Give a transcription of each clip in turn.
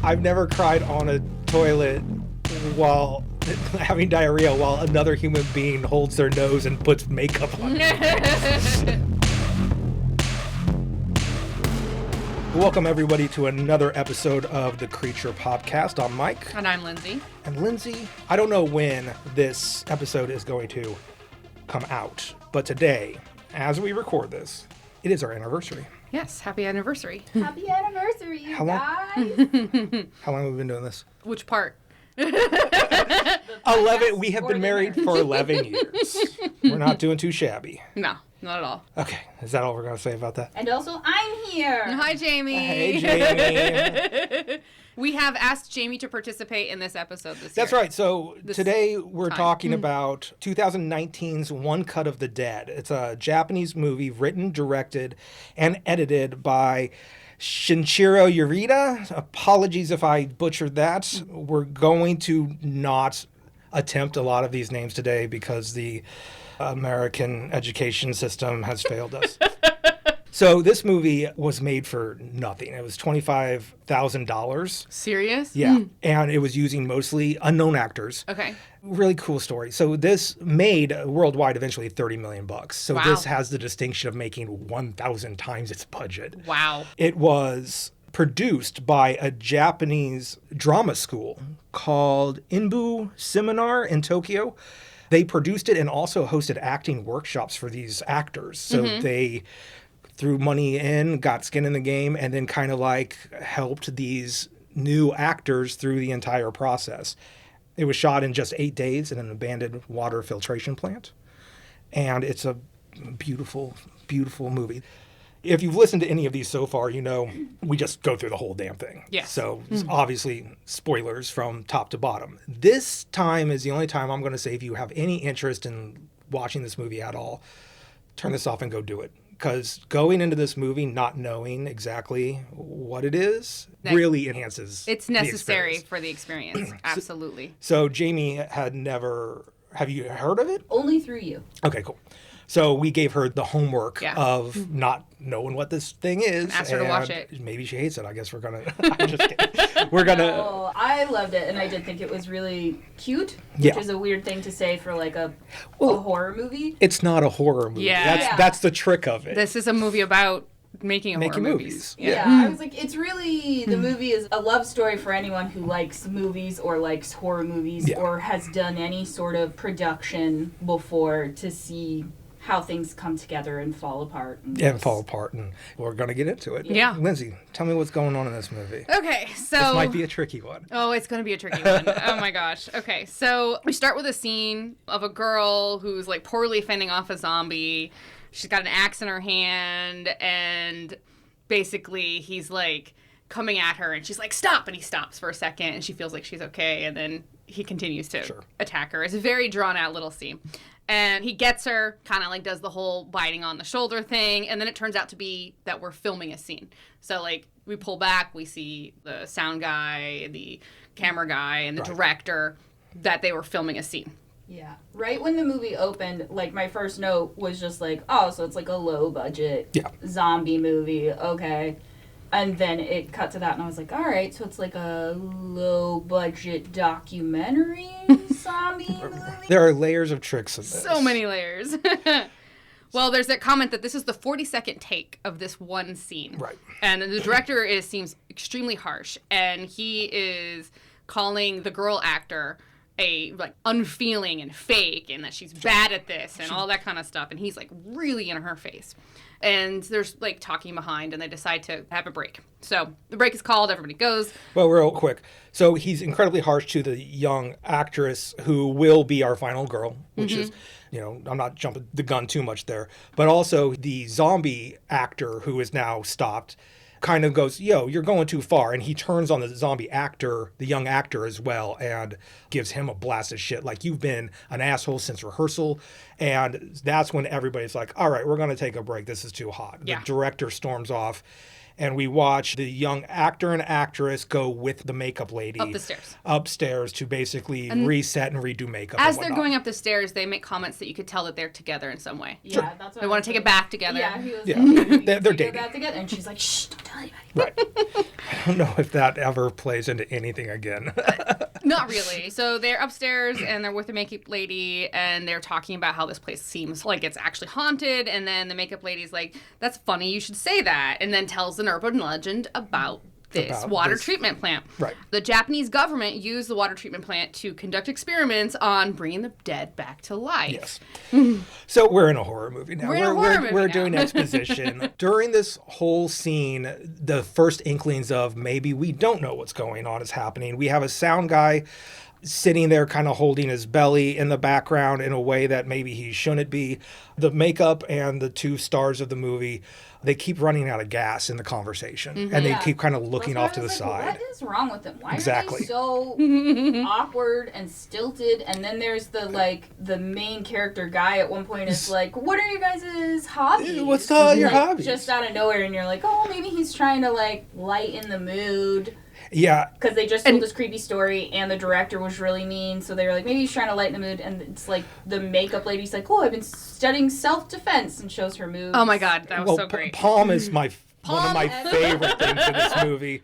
I've never cried on a toilet while having diarrhea while another human being holds their nose and puts makeup on it. Welcome, everybody, to another episode of the Creature Podcast. I'm Mike. And I'm Lindsay. And Lindsay, I don't know when this episode is going to come out, but today, as we record this, it is our anniversary. Yes, happy anniversary. Happy anniversary, you guys. How long have we been doing this? Which part? 11. We have been married for 11 years. We're not doing too shabby. No, not at all. Okay, is that all we're going to say about that? And also, I'm here. Hi, Jamie. Hey, Jamie. We have asked Jamie to participate in this episode this year. That's right. So today we're time. talking about 2019's One Cut of the Dead. It's a Japanese movie written, directed, and edited by Shinichiro Yurita. Apologies if I butchered that. We're going to not attempt a lot of these names today because the American education system has failed us. So this movie was made for nothing. It was $25,000. Serious? Yeah. And it was using mostly unknown actors. Okay. Really cool story. So this made worldwide eventually $30 million. So Wow. This has the distinction of making 1,000 times its budget. Wow. It was produced by a Japanese drama school called Inbu Seminar in Tokyo. They produced it and also hosted acting workshops for these actors. So they threw money in, got skin in the game, and then kind of like helped these new actors through the entire process. It was shot in just 8 days in an abandoned water filtration plant. And it's a beautiful, beautiful movie. If you've listened to any of these so far, you know we just go through the whole damn thing. Yes. So obviously spoilers from top to bottom. This time is the only time I'm going to say if you have any interest in watching this movie at all, turn this off and go do it. Because going into this movie not knowing exactly what it is really enhances It's necessary the for the experience. Absolutely. So Jamie had never... Have you heard of it? Only through you. Okay, cool. So we gave her the homework Yeah. of not knowing what this thing is. Asked her to watch it. Maybe she hates it. I guess we're going to... I'm just kidding. We're going to... Oh, I loved it, and I did think it was really cute, which Yeah. is a weird thing to say for like a Well, horror movie. It's not a horror movie. Yeah. That's the trick of it. This is a movie about making Making horror movies. Yeah, I was like, it's really, the movie is a love story for anyone who likes movies or likes horror movies or has done any sort of production before to see how things come together and fall apart. And fall apart, and we're going to get into it. Yeah. Lindsay, tell me what's going on in this movie. Okay, so... This might be a tricky one. Oh, it's going to be a tricky one. Oh my gosh. Okay, so we start with a scene of a girl who's like poorly fending off a zombie. She's got an axe in her hand, and basically he's like coming at her, and she's like, stop! And he stops for a second, and she feels like she's okay, and then he continues to attack her. It's a very drawn-out little scene. And he gets her, kind of like does the whole biting on the shoulder thing, and then it turns out to be that we're filming a scene. So like we pull back, we see the sound guy, the camera guy, and the director that they were filming a scene. Yeah. Right when the movie opened, like my first note was just like, oh, so it's like a low budget zombie movie. Okay. And then it cut to that, and I was like, all right, so it's like a low-budget documentary zombie movie? There are layers of tricks in this. So many layers. Well, there's that comment that this is the 42nd take of this one scene. Right. And the director seems extremely harsh, and he is calling the girl actor unfeeling and fake, and that she's bad at this and all that kind of stuff, and he's like really in her face. And there's like talking behind, and they decide to have a break. So the break is called, everybody goes. Well, real quick. So he's incredibly harsh to the young actress who will be our final girl, which is, I'm not jumping the gun too much there. But also the zombie actor who is now stopped kind of goes, yo, you're going too far. And he turns on the zombie actor, the young actor as well, and gives him a blast of shit. Like, you've been an asshole since rehearsal. And that's when everybody's like, all right, we're going to take a break. This is too hot. Yeah. The director storms off. and we watch the young actor and actress go with the makeup lady Up the stairs. Upstairs to basically reset and redo makeup. As and they're whatnot. going up the stairs, they make comments that you could tell that they're together in some way. Yeah, that's what They want to take it back together. Yeah, he was Yeah. like, They're they're dating. back together, and she's like, shh, don't tell anybody. Right. I don't know if that ever plays into anything again. Not really. So they're upstairs and they're with the makeup lady and they're talking about how this place seems like it's actually haunted. And then the makeup lady's like, that's funny, you should say that. And then tells an urban legend about this water treatment plant. Right. The Japanese government used the water treatment plant to conduct experiments on bringing the dead back to life. Yes. So we're in a horror movie now. We're in a horror movie we're now. doing exposition. During this whole scene, the first inklings of maybe we don't know what's going on is happening. We have a sound guy sitting there kind of holding his belly in the background in a way that maybe he shouldn't be. The makeup and the two stars of the movie, they keep running out of gas in the conversation. And they keep kind of looking off to the side. What is wrong with them? Why Exactly. are they so awkward and stilted? And then there's the main character guy at one point is like, what are you guys' hobbies? What's your hobbies? Just out of nowhere, and you're like, oh, maybe he's trying to lighten the mood. Yeah. Because they just told this creepy story, and the director was really mean, so they were like, maybe he's trying to lighten the mood, and it's like, the makeup lady's like, oh, I've been studying self-defense, and shows her moves. Oh my God, that was so great. Palm is one of my favorite things in this movie.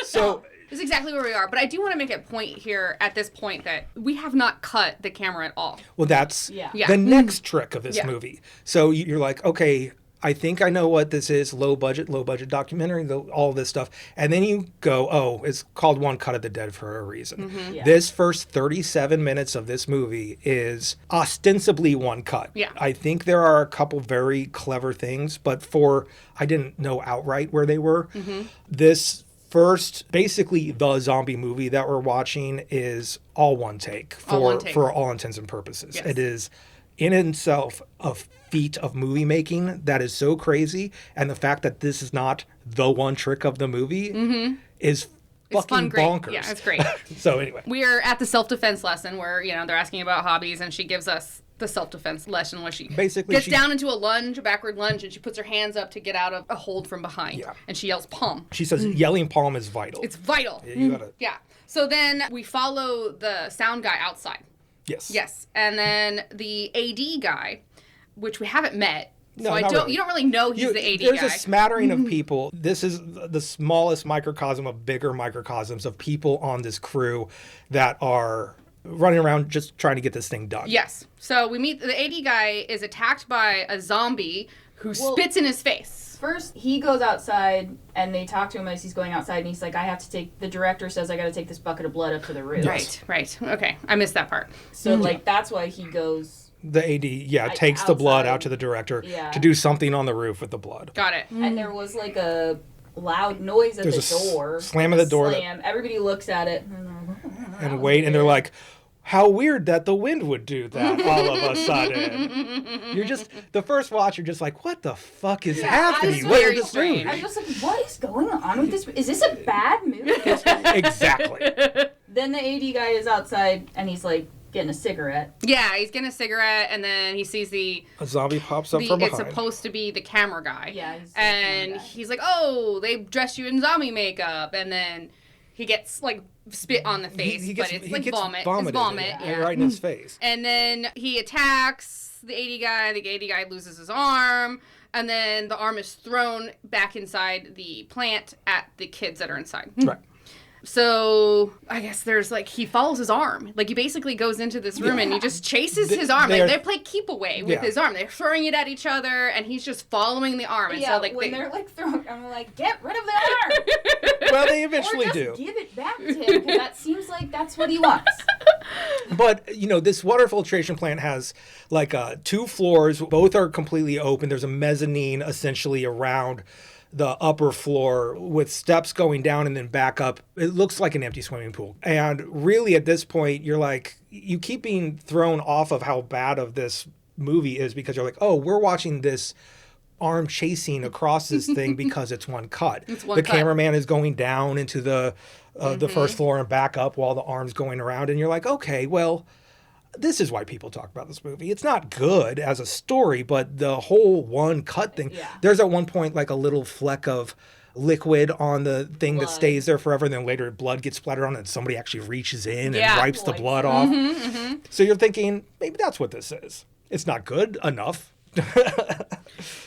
So... This is exactly where we are. But I do want to make a point here at this point that we have not cut the camera at all. Well, that's Yeah. the next trick of this Yeah. movie. So you're like, okay, I think I know what this is, low budget documentary, all this stuff. And then you go, oh, it's called One Cut of the Dead for a reason. Yeah. This first 37 minutes of this movie is ostensibly one cut. Yeah. I think there are a couple very clever things, but I didn't know outright where they were. This first, basically the zombie movie that we're watching is all one take for all intents and purposes. Yes. It is in itself a feat of movie making that is so crazy, and the fact that this is not the one trick of the movie is fucking fun, great. bonkers. Yeah, it's great. So anyway, We are at the self-defense lesson where, they're asking about hobbies and she gives us the self-defense lesson where she Basically, gets down into a backward lunge, and she puts her hands up to get out of a hold from behind. Yeah. And she yells, palm. she says yelling palm is vital. It's vital. You gotta, Yeah. So then we follow the sound guy outside. yes. Yes. And then the AD guy, which we haven't met. So No, not really. you don't really know he's the AD There's guy. a smattering of people. This is the smallest microcosm of bigger microcosms of people on this crew that are running around just trying to get this thing done. Yes. So we meet the AD guy is attacked by a zombie who spits in his face. First, he goes outside, and they talk to him as he's going outside, and he's like, the director says I gotta take this bucket of blood up to the roof. Right. Okay. I missed that part. So, that's why he goes... The AD, takes the blood outside. out to the director Yeah. to do something on the roof with the blood. Got it. And there was, a loud noise at There's the a door. slam of the door that- Slam. Everybody looks at it. And wait, and they're like, how weird that the wind would do that all of a sudden. You're just, the first watch, you're just like, what the fuck is happening? it's What very is this strange. movie? I was just like, what is going on with this? Is this a bad movie? Exactly. Then the AD guy is outside, and he's getting a cigarette. Yeah, he's getting a cigarette, and then he sees A zombie pops up from it's behind. supposed to be the camera guy. Yeah, he's the and camera guy. he's like, oh, they dressed you in zombie makeup, and then he gets spit on the face, but it's he gets vomit. vomited It's vomit. yeah, right in his face. And then he attacks the AD guy. The AD guy loses his arm. And then the arm is thrown back inside the plant at the kids that are inside. Right. So I guess there's he follows his arm. He basically goes into this room and he just chases his arm. They play keep away with his arm. They're throwing it at each other and he's just following the arm. And Yeah, so when they're throwing, I'm like, get rid of the arm. Well, they eventually Or do. just give it back to him, because that seems like that's what he wants. But, this water filtration plant has 2 floors. Both are completely open. There's a mezzanine essentially around the upper floor with steps going down and then back up. It looks like an empty swimming pool. And really at this point, you keep being thrown off of how bad of this movie is, because you're like, oh, we're watching this arm chasing across this thing because it's one cut. one cut. Cameraman is going down into the first floor and back up while the arm's going around. And you're like, okay, well, this is why people talk about this movie. It's not good as a story, but the whole one cut thing. Yeah. There's at one point a little fleck of liquid on the thing that Blood. stays there forever, and then later blood gets splattered on it, and somebody actually reaches in Yeah. and wipes the Wipes blood it. off. So you're thinking, maybe that's what this is. It's not good enough.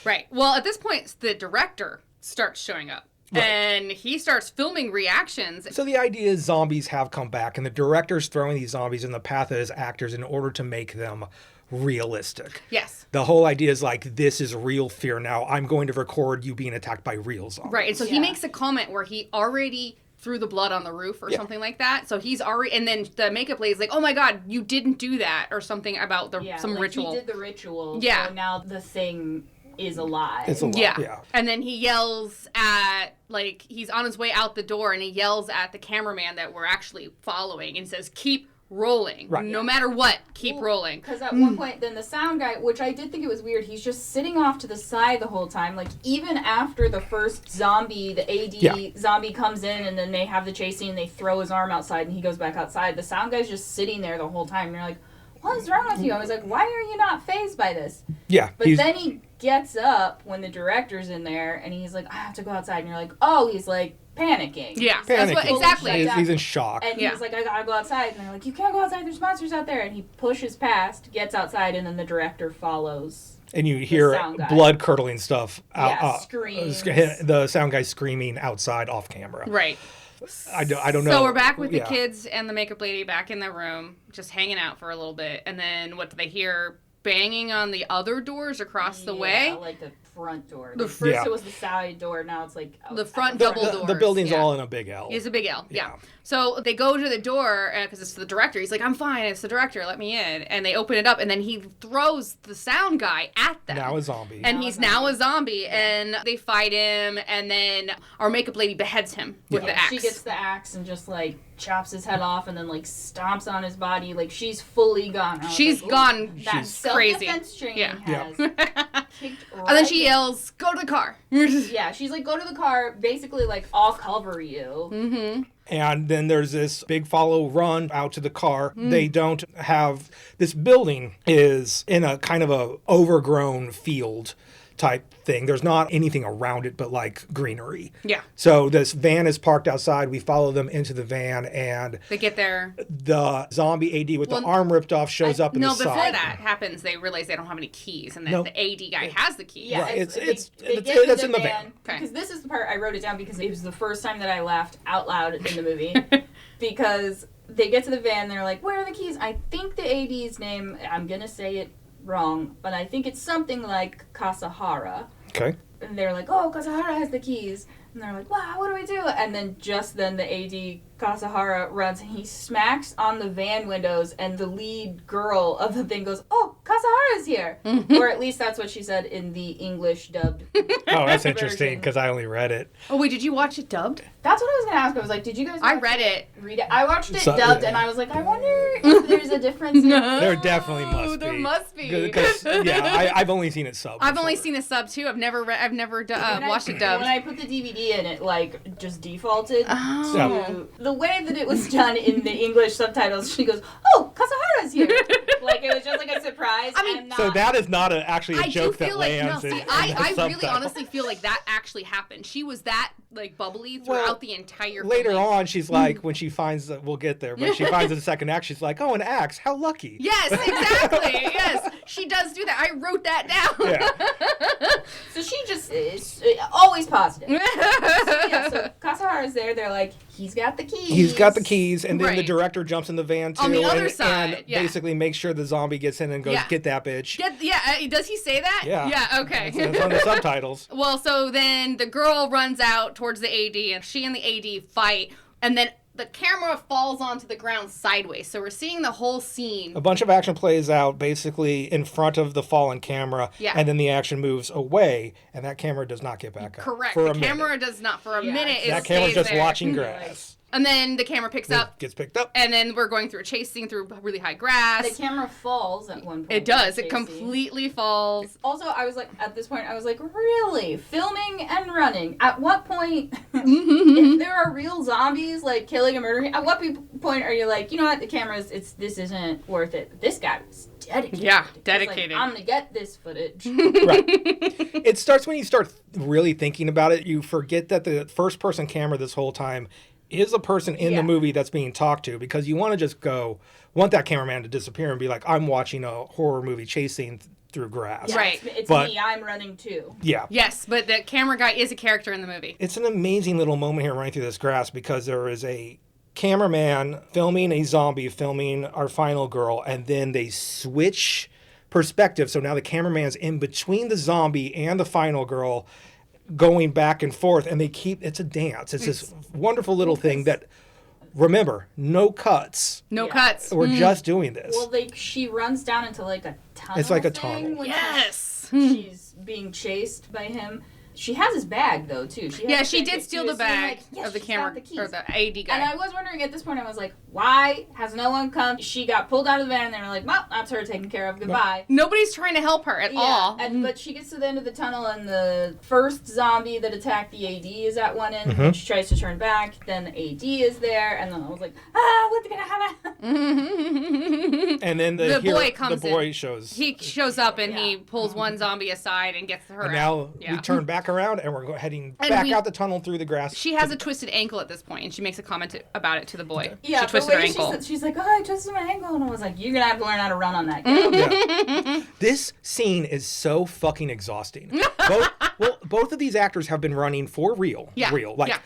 Right. Well, at this point, the director starts showing up. Right. And he starts filming reactions. So the idea is zombies have come back, and the director's throwing these zombies in the path of his actors in order to make them realistic. Yes. The whole idea is like, this is real fear now. I'm going to record you being attacked by real zombies. Right. And so he Yeah. makes a comment where he already threw the blood on the roof or Yeah. something like that. So he's already, and then the makeup lady's like, oh my God, you didn't do that, or something about some like ritual. He did the ritual. Yeah. So now the thing is alive. It's a lot. Yeah. Yeah. And then he yells at, like, he's on his way out the door and he yells at the cameraman that we're actually following and says, keep rolling. Right. No matter what, keep rolling. Because at one point, then the sound guy, which I did think it was weird, he's just sitting off to the side the whole time. Like, even after the first zombie, the AD zombie comes in and then they have the chase scene, they throw his arm outside and he goes back outside. The sound guy's just sitting there the whole time. And you're like, what is wrong with you? I was like, why are you not fazed by this? Yeah. But then he gets up when the director's in there and he's like, I have to go outside. And you're like, oh, he's like panicking. Yeah. That's what, Panicking. exactly. He's in shock. And Yeah. he's like, I gotta go outside. And they're like, you can't go outside. There's monsters out there. And he pushes past, gets outside, and then the director follows. And you hear sound guy. blood curdling stuff. Screams. The sound guy screaming outside off camera. Right. I don't know. So we're back with the Yeah. kids and the makeup lady back in their room, just hanging out for a little bit. And then what do they hear? Banging on the other doors across the way. Like the front door. The First Yeah. it was the side door, now it's like The outside. front The, double the, doors. the building's yeah. all in a big L. It's a big L, yeah. Yeah. So they go to the door because it's the director. He's like, I'm fine, it's the director, let me in. And they open it up, and then he throws the sound guy at them. Now a zombie. And Now he's a now zombie. a zombie, and they fight him, and then our makeup lady beheads him with Yeah. the axe. She gets the axe and just like chops his head off and then like stomps on his body. Like she's fully gone. I was She's like, ooh, gone. That She's crazy. self-defense training Yeah. has kicked right And then she in. yells, go to the car. Yeah, she's like, go to the car, basically like, I'll cover you. Mm-hmm. And then there's this big follow run out to the car. Mm. They don't have, this building is in a kind of a overgrown field type thing. There's not anything around it but like greenery. Yeah. So this van is parked outside. We follow them into the van, and They get there. the zombie AD with Well, the arm ripped off shows up in No, the before side. that happens, they realize they don't have any keys, and then No. the AD guy has the keys. Yeah, Right, they it's get in the van. Okay. Because this is the part I wrote it down because it was the first time that I laughed out loud in the movie. Because they get to the van, they're like, where are the keys? I think the AD's name, I'm going to say it wrong, but I think it's something like Kasahara. Okay. And they're like, oh, Kasahara has the keys. And they're like, wow, what do we do? And then just then the AD, Kasahara, runs and he smacks on the van windows and the lead girl of the thing goes, oh, Kasahara's here. Or at least that's what she said in the English dubbed. Oh, that's interesting version. because I only read it. Oh, wait, did you watch it dubbed? That's what I was going to ask. I was like, did you guys I read it. read it? I watched it So- dubbed and I was like, I wonder if there's a difference. There definitely must be. There must be. Because, yeah, I've only seen it subbed. I've only before. seen a sub too. I've never When watched I, it dubbed. When I put the DVD in, it like just defaulted Oh. to the way that it was done in the English subtitles. She goes, "Oh, Kasahara's here!" Like it was just like a surprise. I mean, and not, So that is not actually a I do joke that feel like no. lands See, in I the really subtitle. honestly feel like that actually happened. She was that like bubbly throughout Well, the entire. Later filming. on, she's like, when she finds that, we'll get there, but she finds the second act, she's like, oh, an axe, how lucky. Yes, exactly. Yes, she does do that. I wrote that down. Yeah. So she just is always positive. Yeah, so Kasahara's there. They're like, he's got the keys. He's got the keys, and then the Right. director jumps in the van too, On the other and, side, and yeah. basically makes sure the zombie gets in and goes, Yeah. get that bitch. Does he say that? Yeah. Yeah. Okay. That's on the subtitles. Well, so then the girl runs out towards the AD, and she and the AD fight, and then the camera falls onto the ground sideways. So we're seeing the whole scene. A bunch of action plays out basically in front of the fallen camera, Yeah. and then the action moves away, and that camera does not get back up. Correct. For The a minute. camera does not for a Yeah. minute. It That camera's stays just there. watching grass. And then the camera picks up, Gets picked up. and then we're going through a chase scene through really high grass. The camera falls at one point. It does. It Casey. completely falls. Also, I was like, at this point, I was like, really? Filming and running? At what point, if there are real zombies, like, killing and murdering, at what point are you like, you know what, the camera's, this isn't worth it. This guy was dedicated. Yeah, He's dedicated. like, I'm gonna get this footage. Right. It starts when you start really thinking about it. You forget that the first person camera this whole time is a person in the movie that's being talked to, because you want to just want that cameraman to disappear and be like, I'm watching a horror movie chase scene through grass. Yeah, Right. It's me. I'm running too. Yeah. Yes, but the camera guy is a character in the movie. It's an amazing little moment here running through this grass, because there is a cameraman filming a zombie, filming our final girl, and then they switch perspective. So now the cameraman's in between the zombie and the final girl, going back and forth, and it's a dance. It's this wonderful little thing that, remember, no cuts. No cuts. We're just doing this. Well, she runs down into like a tunnel. It's like a thing tunnel. when Yes. she's being chased by him. She has his bag though too. She did steal the bag of the camera or the AD guy. And I was wondering at this point, I was like, why has no one come? She got pulled out of the van, and they were like, well, that's her taken care of. Goodbye. Nobody's trying to help her at all. But she gets to the end of the tunnel, and the first zombie that attacked the AD is at one end. And she tries to turn back. Then the AD is there, and then I was like, what's gonna happen? And then the boy comes the boy in. shows. He shows up and he pulls one zombie aside and gets her And out. now we turn back around, and we're heading And back out the tunnel through the grass. She has a twisted ankle at this point, and she makes a comment about it to the boy. Yeah, she twisted her ankle. She's like, I twisted my ankle, and I was like, you're gonna have to learn how to run on that. Girl. Yeah. This scene is so fucking exhausting. Both of these actors have been running for real. Yeah. Real. Like,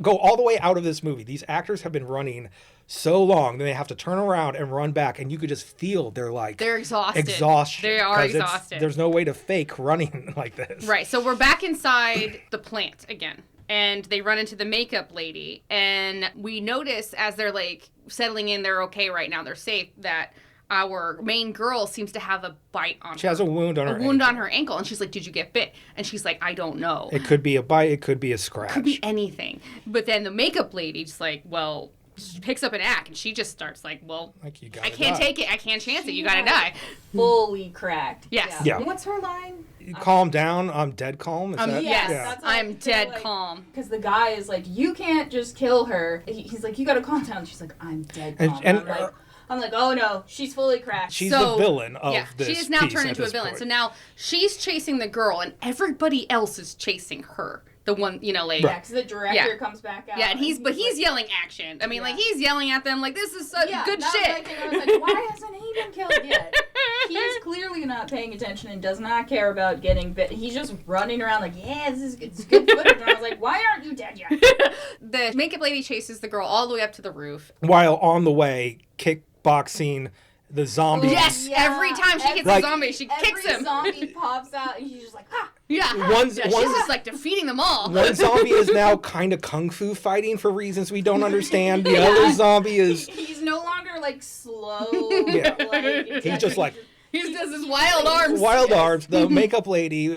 go all the way out of this movie. These actors have been running so long, then they have to turn around and run back, and you could just feel they're exhausted. Exhaustion. They are exhausted. There's no way to fake running like this. Right. So we're back inside the plant again. And they run into the makeup lady, and we notice as they're like settling in, they're okay right now, they're safe, that our main girl seems to have a bite on her. She has a wound on her ankle. on her ankle, and she's like, did you get bit? And she's like, I don't know. It could be a bite, it could be a scratch. Could be anything. But then the makeup lady's like, well, she picks up an axe, and she just starts like, well, like, you gotta I can't die. take it. I can't chance it. You gotta die. Fully cracked. Yes. Yeah. What's her line? Calm down. I'm dead calm. Is that? Yes. Yeah. That's I'm dead calm. Because the guy is like, you can't just kill her. He's like, you gotta calm down. She's like, I'm dead calm. And I'm like, oh no, she's fully cracked. She's the villain of this. She is now piece turned at into a this villain. point. So now she's chasing the girl, and everybody else is chasing her. The one, like Yeah, because the director comes back out. yeah, and he's like, yelling action. I mean, like, he's yelling at them like, this is good that shit. Was my thing. I was like, why hasn't he been killed yet? He's clearly not paying attention and does not care about getting bit. He's just running around like, yeah, this is good footage. And I was like, why aren't you dead yet? The makeup lady chases the girl all the way up to the roof. While on the way, kickboxing the zombie. Yes, every time she hits a zombie, she kicks him. Every zombie pops out, and she's just like, ha! Yeah, One's she's just like defeating them all. One zombie is now kind of kung fu fighting for reasons we don't understand. The other zombie is... He's no longer like slow. Yeah. Like, He's just like... He does his wild arms. Wild arms. The makeup lady,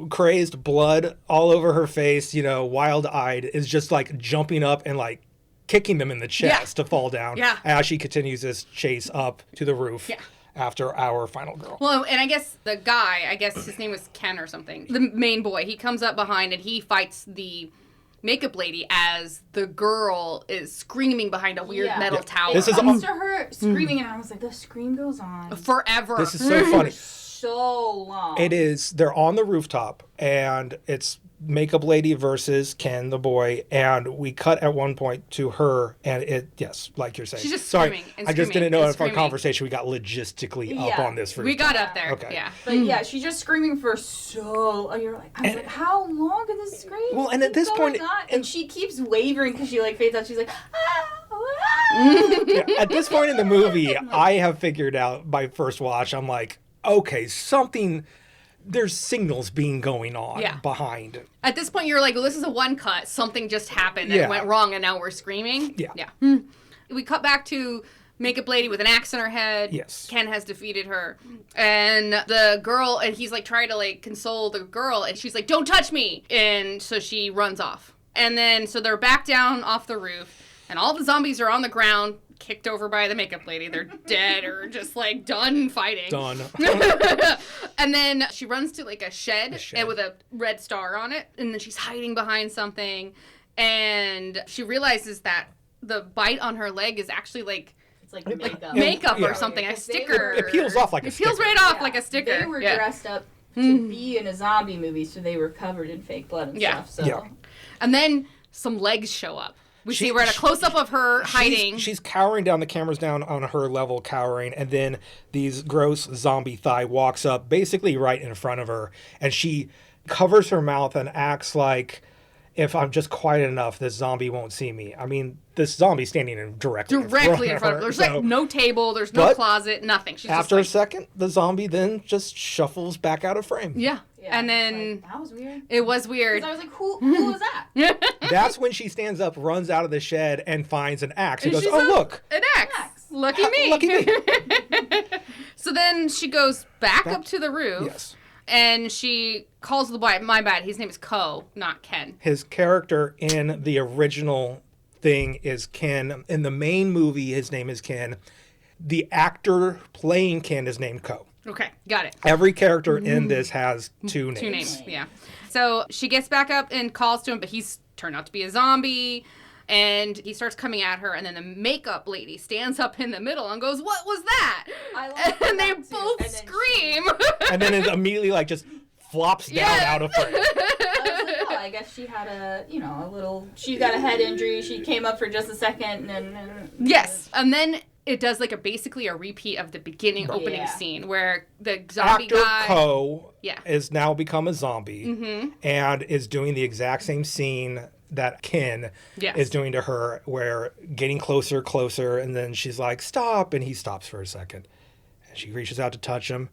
crazed, blood all over her face, wild-eyed, is just like jumping up and like kicking them in the chest to fall down as she continues this chase up to the roof after our final girl. Well, and I guess the guy, his name was Ken or something, the main boy, he comes up behind and he fights the makeup lady as the girl is screaming behind a weird metal tower. This is comes to her screaming, and I was like, the scream goes on forever. This is so funny. So long. It is. They're on the rooftop, and it's makeup lady versus Ken, the boy, and we cut at one point to her, and like you're saying. She's just Sorry, screaming and I just didn't know if our screaming. conversation we got logistically up on this rooftop. We got up there. Okay. Yeah. But yeah, she's just screaming for you're like, I was like, how long did this scream? Well, and at this point, and she keeps wavering because she like fades out. She's like, at this point in the movie, I have figured out by first watch, I'm like, okay, there's signals being going on behind. At this point, you're like, well, this is a one cut. Something just happened that went wrong, and now we're screaming. Yeah. We cut back to makeup lady with an axe in her head. Yes. Ken has defeated her. And the girl, and he's like trying to like console the girl, and she's like, don't touch me. And so she runs off. And then, so they're back down off the roof, and all the zombies are on the ground, kicked over by the makeup lady. They're dead or just like done fighting. Done. And then she runs to like a shed and with a red star on it, and then she's hiding behind something, and she realizes that the bite on her leg is actually like It's like makeup. Makeup Yeah. or something, a Because they sticker. were- It peels off like a It peels sticker. right off Yeah. like a sticker. They were Yeah. dressed up to be in a zombie movie, so they were covered in fake blood and Yeah. stuff. So Yeah. And then some legs show up. We She- see we're at a close-up of her hiding. She's cowering down. The camera's down on her level, cowering, and then these gross zombie thigh walks up, basically right in front of her, and she covers her mouth and acts like, if I'm just quiet enough, this zombie won't see me. I mean, this zombie's standing directly in front in front of her. There's so like no table, there's no But closet, nothing. She's after a just like, second, the zombie then just shuffles back out of frame. yeah. yeah, And it's then like, that was weird. it was weird. 'Cause I was like, who was that? That's when she stands up, runs out of the shed, and finds an axe. And And goes, she's oh, a- look. An axe. Axe. Lucky me. Lucky me. So then she goes back up to the roof. Yes. And she calls the boy. My bad. His name is Ko, not Ken. His character in the original thing is Ken. In the main movie, his name is Ken. The actor playing Ken is named Ko. Okay, got it. Every character in this has two names. 2 names, yeah. So she gets back up and calls to him, but he's turned out to be a zombie. And he starts coming at her, and then the makeup lady stands up in the middle and goes, "What was that?" I love And they that, too. both And then scream. And then it immediately like just flops down Yeah. out of frame. I was like, oh, I guess she had a little. She got a head injury. She came up for just a second, and then. Yes, and then it does like basically a repeat of the beginning opening Yeah. scene where the zombie Actor guy. Ko Yeah. is now become a zombie and is doing the exact same scene that Ken Yes. is doing to her, where getting closer, and then she's like, stop, and he stops for a second. And she reaches out to touch him,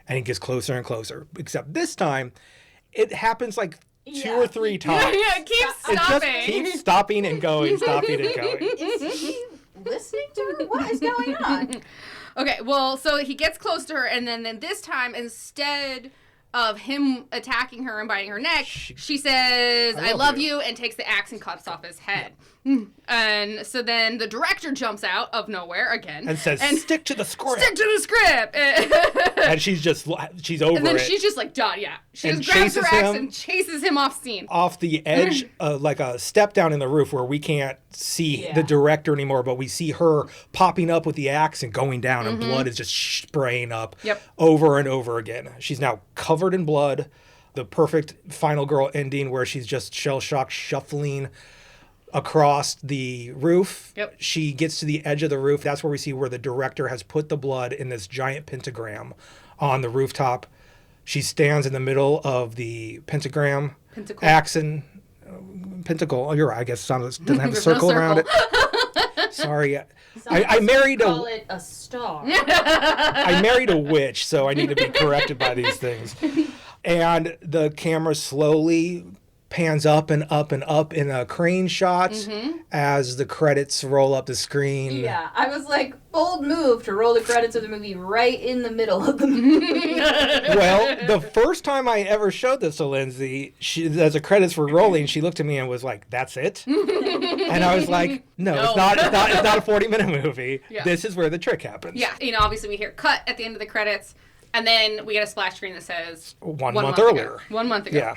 and he gets closer and closer. Except this time, it happens like two Yeah. or three times. Yeah, it keeps It just stopping. keeps stopping and going, stopping and going. Is he listening to her? What is going on? Okay, well, so he gets close to her, and then this time, instead of him attacking her and biting her neck, she says, I love you, and takes the axe and cuts off his head. And so then the director jumps out of nowhere again. And says, stick to the script. Stick to the script! And she's over And then it. she's just like, done, yeah. She And just grabs her chases axe him. and chases him off scene. Off the edge, like a step down in the roof where we can't see Yeah. the director anymore, but we see her popping up with the axe and going down, and blood is just spraying up Yep. over and over again. She's now covered in blood. The perfect final girl ending where she's just shell-shocked, shuffling across the roof. Yep. She gets to the edge of the roof. That's where we see where the director has put the blood in this giant pentagram on the rooftop. She stands in the middle of the pentagram. Pentacle. Axe and pentacle. Oh, you're right. I guess it doesn't have a There's no circle around circle. it. Sorry. Some I married call a it a star. I married a witch, so I need to be corrected by these things. And the camera slowly pans up and up and up in a crane shot as the credits roll up the screen. Yeah, I was like, bold move to roll the credits of the movie right in the middle of the movie. Well, the first time I ever showed this to Lindsay, as the credits were rolling, she looked at me and was like, "That's it?" And I was like, "No, No. it's not. It's not a 40-minute movie. Yeah. This is where the trick happens." Yeah, obviously we hear cut at the end of the credits, and then we get a splash screen that says One month ago. earlier. 1 month ago. Yeah.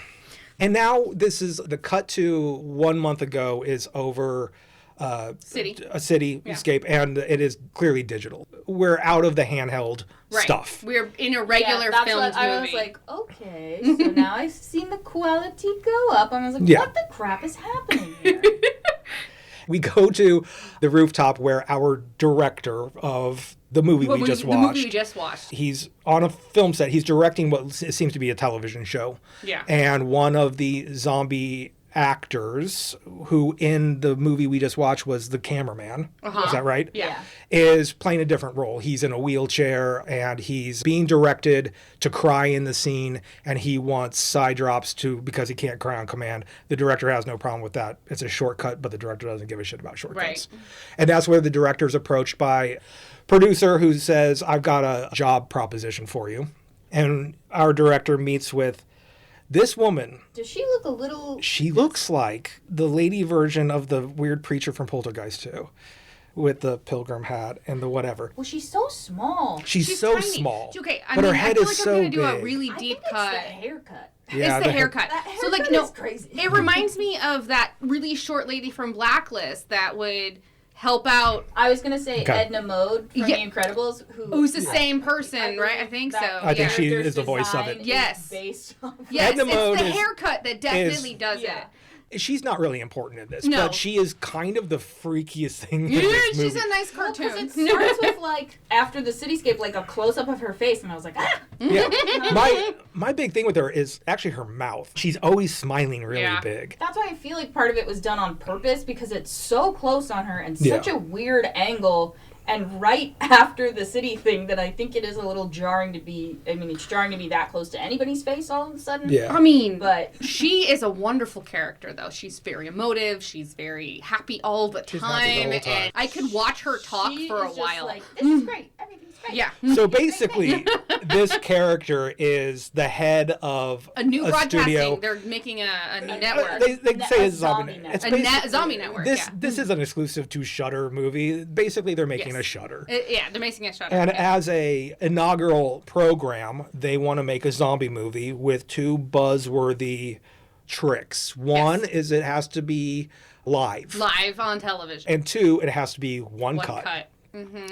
And now this is the cut to 1 month ago is over City. a cityscape, and it is clearly digital. We're out of the handheld Right. stuff. We're in a regular that's filmed what I movie. was like, okay, so now I've seen the quality go up. I was like, Yeah. what the crap is happening here? We go to the rooftop where our director of the movie we just the watched. movie we just watched. He's on a film set. He's directing what seems to be a television show. Yeah. And one of the zombie actors, who in the movie we just watched was the cameraman, is that right? Yeah. Is playing a different role. He's in a wheelchair and he's being directed to cry in the scene, and he wants side drops because he can't cry on command. The director has no problem with that. It's a shortcut, but the director doesn't give a shit about shortcuts. Right. And that's where the director's approached by producer who says, I've got a job proposition for you. And our director meets with this woman. Does she look a little... She looks like the lady version of the weird preacher from Poltergeist 2 with the pilgrim hat and the whatever. Well, she's so small. She's so tiny. small. Okay, but her I head feel is like so I'm gonna do big. a really I deep think it's cut. that haircut. Yeah, It's the haircut. That So like haircut no, is crazy. it reminds me of that really short lady from Blacklist that would help out. I was gonna say Edna Mode from Yeah. The Incredibles, Who's the same person, right? I think so. I think she is the voice of it. Yes. Based off Yes, Edna Mode it's the is- haircut that definitely does Yeah. it. She's not really important in this, No. but she is kind of the freakiest thing in Yeah, this movie. she's a nice Because cartoon. it starts with like after the cityscape, like a close up of her face, and I was like, ah. Yeah. My big thing with her is actually her mouth. She's always smiling really Yeah. big. That's why I feel like part of it was done on purpose because it's so close on her and such a weird angle. And right after the city thing, that I think it is a little jarring to be. I mean, it's jarring to be that close to anybody's face all of a sudden. Yeah. I mean, But she is a wonderful character, though. She's very emotive. She's very happy all the She's time. happy the whole time. And I could watch her talk she for a is just while. like, this is great. Everything's great. Yeah. So basically, this character is the head of A new broadcasting. studio. They're making a new network. They say A it's zombie. zombie It's network. A zombie network, This yeah. this is an exclusive to Shudder movie. Basically, they're making Yes. a Shudder. Yeah, they're making a Shudder. And yeah. as a inaugural program, they want to make a zombie movie with two buzzworthy tricks. One Yes. is it has to be live. Live on television. And two, it has to be one cut.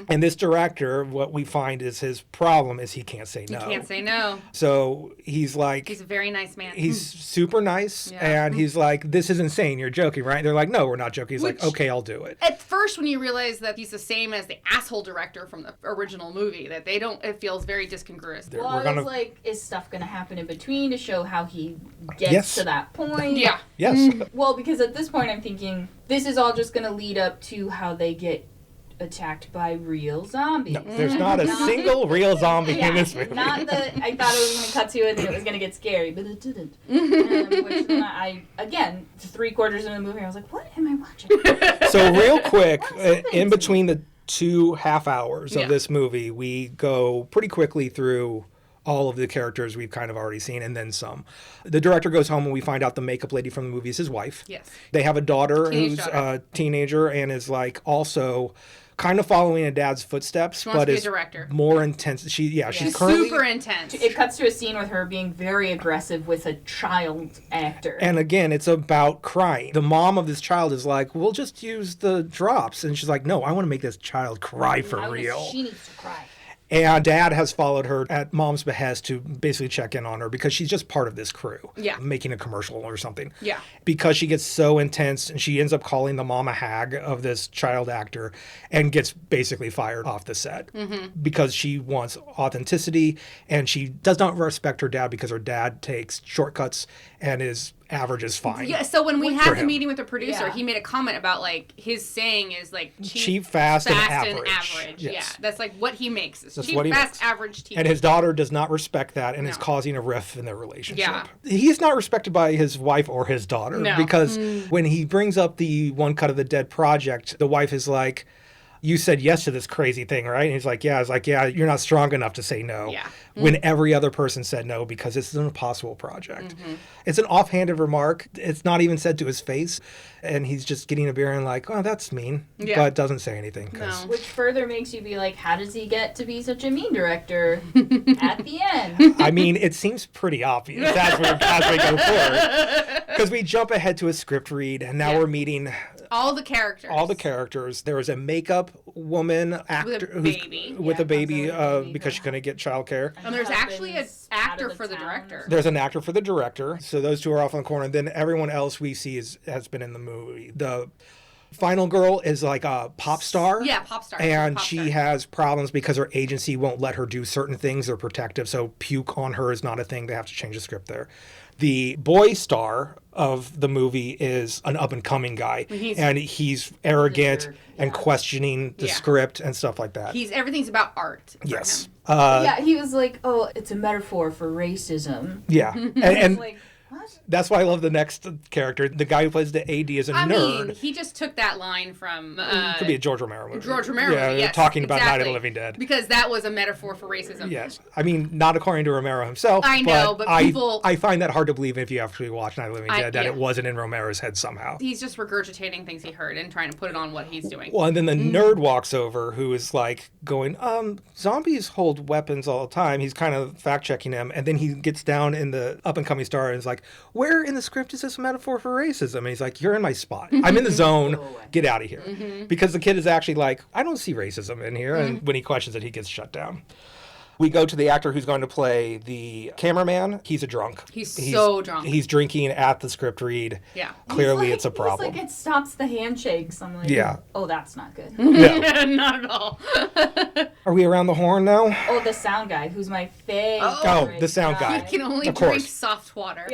And this director, what we find is his problem is he can't say no. You can't say no. So he's like, He's a very nice man. he's super nice, Yeah. and he's like, this is insane, you're joking, right? They're like, no, we're not joking. He's like, Which- okay, I'll do it. At first, when you realize that he's the same as the asshole director from the original movie, that they don't, it feels very discongruous. They're- Well, we're I gonna- was like, is stuff going to happen in between to show how he gets Yes. to that point? Yeah. Yes. Well, because at this point I'm thinking, this is all just going to lead up to how they get attacked by real zombies. No, there's not a single real zombie in this movie. Not that I thought it was going to cut to it and it was going to get scary, but it didn't. Which then I, again, 3/4 of the movie, I was like, what am I watching? So real quick, What's happening in to between the 2.5 hours Yeah. of this movie, we go pretty quickly through all of the characters we've kind of already seen and then some. The director goes home and we find out the makeup lady from the movie is his wife. Yes. They have a daughter Teenage who's daughter. a teenager and is like also kind of following in dad's footsteps, She wants but to be a is director. more intense. She's currently Super intense. It cuts to a scene with her being very aggressive with a child actor. And again, it's about crying. The mom of this child is like, we'll just use the drops. And she's like, no, I want to make this child cry for real. She needs to cry. And dad has followed her at mom's behest to basically check in on her because she's just part of this crew. Yeah. Making a commercial or something. Yeah. Because she gets so intense and she ends up calling the mom a hag of this child actor and gets basically fired off the set because she wants authenticity and she does not respect her dad because her dad takes shortcuts and his average is fine. Yeah, so when we For had the him. meeting with the producer, Yeah. he made a comment about like his saying is like Cheap, fast, and average. Yeah, Yes. that's like what he makes. Is That's cheap, what he fast, makes. average TV. And his daughter does not respect that and is No. causing a rift in their relationship. Yeah. He is not respected by his wife or his daughter No. because when he brings up the One Cut of the Dead project, the wife is like, you said yes to this crazy thing, right? And he's like, yeah. I was like, yeah, you're not strong enough to say no. Yeah. When every other person said no because it's an impossible project. It's an offhanded remark. It's not even said to his face. And he's just getting a beer and like, oh, that's mean. Yeah. But doesn't say anything. 'Cause No. Which further makes you be like, how does he get to be such a mean director at the end? I mean, it seems pretty obvious as we go forward. Because we jump ahead to a script read, and now Yeah. we're meeting all the characters. all the characters. There is a makeup woman actor baby. with a baby comes with a baby because she's going to get childcare. And there's actually an Husband's out actor of for the town. director. There's an actor for the director. So those two are off on the corner. Then everyone else we see has been in the movie. The final girl is like a pop star. Yeah, pop star. And Pop she star. has problems because her agency won't let her do certain things. They're protective. So puke on her is not a thing. They have to change the script there. The boy star of the movie is an up-and-coming guy. He's arrogant jerk, and questioning the Yeah. script and stuff like that. Everything's about art. For Yes. him. Yeah, he was like, oh, it's a metaphor for racism. Yeah. And Like, what? that's why I love the next character. The guy who plays the AD is a I nerd. mean, he just took that line from Could be a George Romero movie. George Romero. Yeah, movie, yes, talking about Night of exactly. the Living Dead. Because that was a metaphor for racism. Yes. I mean, not according to Romero himself. I know, but people- I find that hard to believe if you actually watch Night of the Living Dead that yeah. it wasn't in Romero's head somehow. He's just regurgitating things he heard and trying to put it on what he's doing. Well, and then the nerd walks over who is like going, zombies hold weapons all the time. He's kind of fact checking him. And then he gets down in the up and coming star and is like, like, where in the script is this a metaphor for racism? And he's like, you're in my spot. I'm in the zone. Get out of here. Because the kid is actually like, I don't see racism in here. And when he questions it, he gets shut down. We go to the actor who's going to play the cameraman. He's a drunk. He's so drunk. He's drinking at the script read. Yeah. Clearly, it's a problem. He's like, it stops the handshakes. I'm like, Yeah. oh, that's not good. Yeah. Not at all. Are we around the horn now? Oh, the sound guy, who's my favorite. Oh, the sound guy. He can only Of drink course. soft water.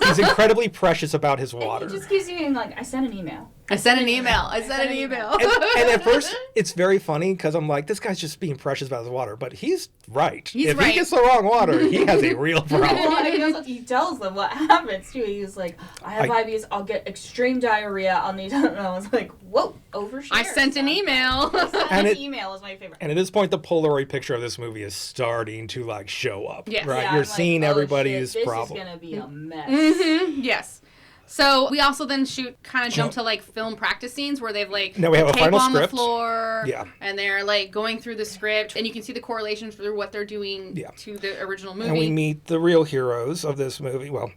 He's incredibly precious about his And water. he just keeps being like, I sent an email. I sent an email. And at first, it's very funny because I'm like, this guy's just being precious about his water. But he's right. If right. he gets the wrong water, he has a real problem. Well, he tells them what happens, too. He's like, I have IBS. I'll get extreme diarrhea. I'll need to... And I was like, whoa, overshare. I sent an email. And email is my favorite. And at this point, the Polaroid picture of this movie is starting to, like, show up. Yes. Right? Yeah, You're I'm seeing like, everybody's shit, problem. This is going to be a mess. Yes. So we also then jump to like film practice scenes where they've like Now we have a tape final on script. the floor, Yeah. and they're like going through the script, and you can see the correlations through what they're doing to the original movie. And we meet the real heroes of this movie. Well,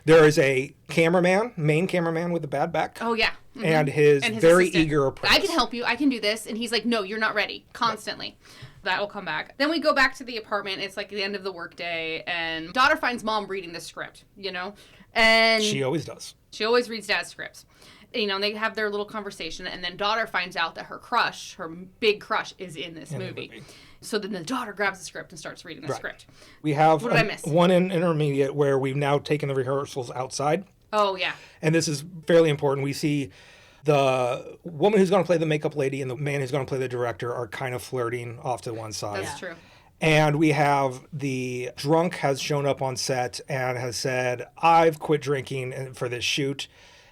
there is a main cameraman with a bad back. Oh yeah, and his very assistant. eager apprentice. I can help you. I can do this, and he's like, no, you're not ready. Constantly. That will come back. Then we go back to the apartment. It's like the end of the workday, and daughter finds mom reading the script. And She always does. She always reads dad's scripts. They have their little conversation, and then daughter finds out that her big crush, is in this movie. So then the daughter grabs the script and starts reading the script. We have What did I miss? one intermediate where we've now taken the rehearsals outside. Oh, yeah. And this is fairly important. We see the woman who's going to play the makeup lady and the man who's going to play the director are kind of flirting off to one side. That's true. And we have the drunk has shown up on set and has said, I've quit drinking for this shoot.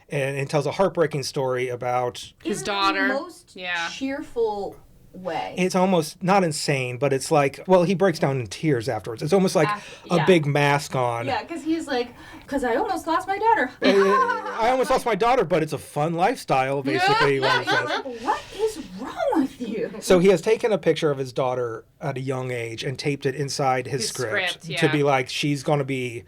And it tells a heartbreaking story about his daughter. In the most cheerful way. It's almost not insane, but it's like, well, he breaks down in tears afterwards. It's almost like a big mask on. Yeah, because he's like, because I almost lost my daughter. I almost lost my daughter, but it's a fun lifestyle, basically. What he says. Like, what is wrong with you? So he has taken a picture of his daughter at a young age and taped it inside his script to be like, she's going to be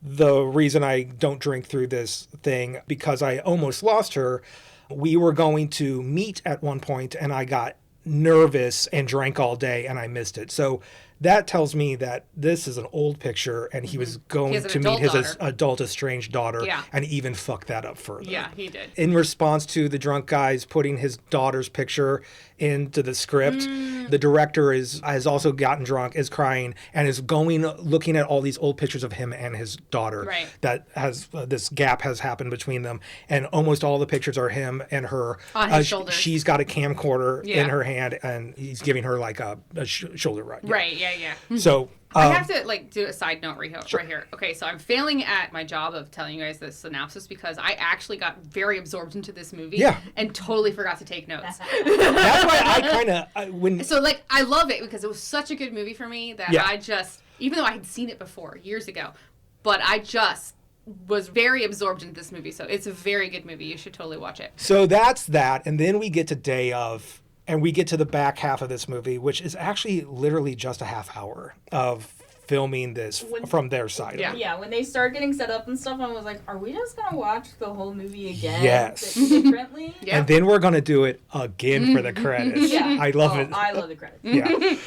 the reason I don't drink through this thing because I almost lost her. We were going to meet at one point and I got nervous and drank all day and I missed it. So that tells me that this is an old picture and he was going to meet his adult estranged daughter and even fuck that up further. Yeah, he did. In response to the drunk guys putting his daughter's picture into the script, the director has also gotten drunk, is crying, and is looking at all these old pictures of him and his daughter. Right. That has this gap has happened between them, and almost all the pictures are him and her on his shoulders. She's got a camcorder in her hand, and he's giving her like a shoulder rub. Right. Yeah. So. I have to do a side note right here. Okay, so I'm failing at my job of telling you guys this synopsis because I actually got very absorbed into this movie and totally forgot to take notes. That's why I kind of So I love it because it was such a good movie for me that I just, even though I had seen it before years ago, but I just was very absorbed into this movie. So it's a very good movie. You should totally watch it. So that's that, and then we get to Day Of. And we get to the back half of this movie, which is actually literally just a half hour of filming this from their side. Yeah, when they start getting set up and stuff, I was like, are we just going to watch the whole movie again? Yes. Differently? Yeah. And then we're going to do it again for the credits. I love it. I love the credits. Yeah.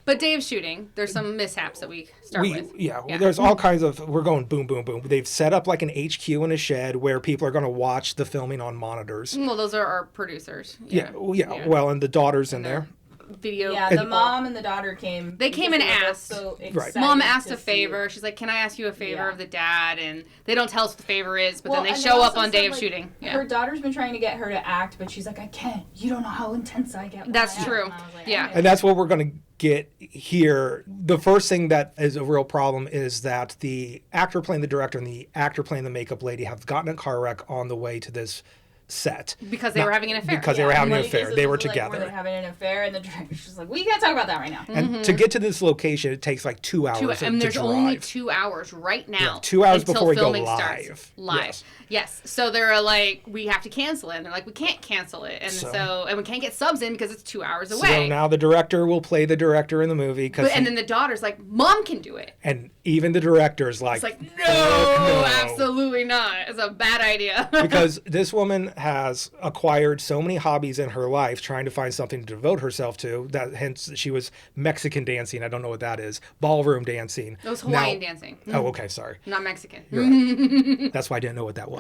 But day of shooting, there's some mishaps that we start with. Yeah, there's all kinds of, we're going boom, boom, boom. They've set up like an HQ in a shed where people are going to watch the filming on monitors. Well, those are our producers. Well, and the daughter's in there. Video. Yeah, the mom and the daughter came. They came and asked. So Mom asked a favor. She's like, "Can I ask you a favor of the dad?" And they don't tell us what the favor is, but then they show up on day of shooting. Her daughter's been trying to get her to act, but she's like, "I can't. You don't know how intense I get." That's true. And that's what we're going to get here. The first thing that is a real problem is that the actor playing the director and the actor playing the makeup lady have gotten a car wreck on the way to this set. Because they were having an affair. Because they were having an Like, affair. is They this, were like, together. Were they having an affair? And the director's just like, we can't talk about that right now. And to get to this location, it takes like 2 hours And there's to drive. only 2 hours right now. Yeah, 2 hours until before we go filming live. starts. Live. Yes. So they're like, we have to cancel it. And they're like, we can't cancel it. And and we can't get subs in because it's 2 hours away. So now the director will play the director in the movie. And then the daughter's like, Mom can do it. And even the director's like, It's like, no, absolutely not. It's a bad idea. Because this woman has acquired so many hobbies in her life trying to find something to devote herself to, that hence she was Mexican dancing. I don't know what that is. Ballroom dancing. It was Hawaiian dancing. Oh, okay, sorry. Not Mexican. You're right. That's why I didn't know what that was.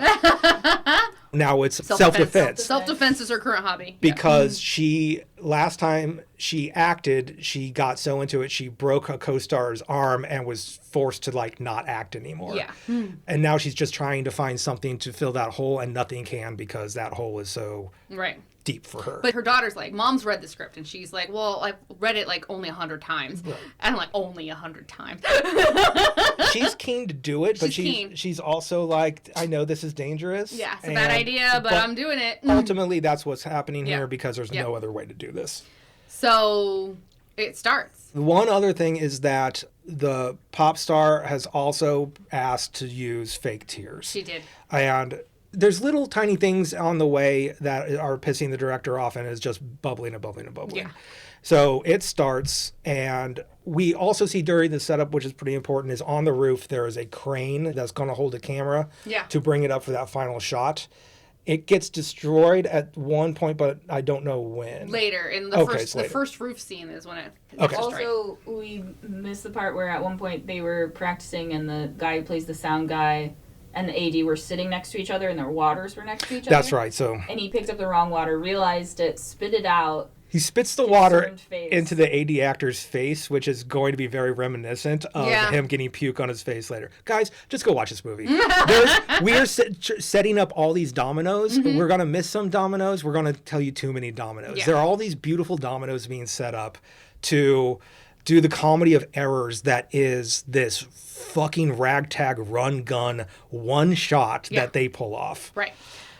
Now it's self-defense. Self-defense is her current hobby. Because last time she acted, she got so into it, she broke a co-star's arm and was forced to like not act anymore. Yeah. And now she's just trying to find something to fill that hole, and nothing can because that hole is so deep for her. But her daughter's like, Mom's read the script, and she's like, well, I've read it like only 100 times. Right. And I'm like, only 100 times. She's keen to do it, but she's also like, I know this is dangerous. Yeah, it's a bad idea, but I'm doing it. Ultimately, that's what's happening here because there's no other way to do this. So it starts. One other thing is that the pop star has also asked to use fake tears. She did. And there's little tiny things on the way that are pissing the director off, and is just bubbling and bubbling and bubbling. Yeah. So it starts, and we also see during the setup, which is pretty important, is on the roof there is a crane that's going to hold a camera to bring it up for that final shot. It gets destroyed at one point, but I don't know when. Later. In the first roof scene is when it gets destroyed. Also, we missed the part where at one point they were practicing, and the guy who plays the sound guy and the AD were sitting next to each other, and their waters were next to each other. That's right. So. And he picked up the wrong water, realized it, spit it out. He spits the water into the AD actor's face, which is going to be very reminiscent of him getting puke on his face later. Guys, just go watch this movie. We are setting up all these dominoes. Mm-hmm. We're going to miss some dominoes. We're going to tell you too many dominoes. Yeah. There are all these beautiful dominoes being set up to do the comedy of errors that is this fucking ragtag run gun one shot that they pull off. Right.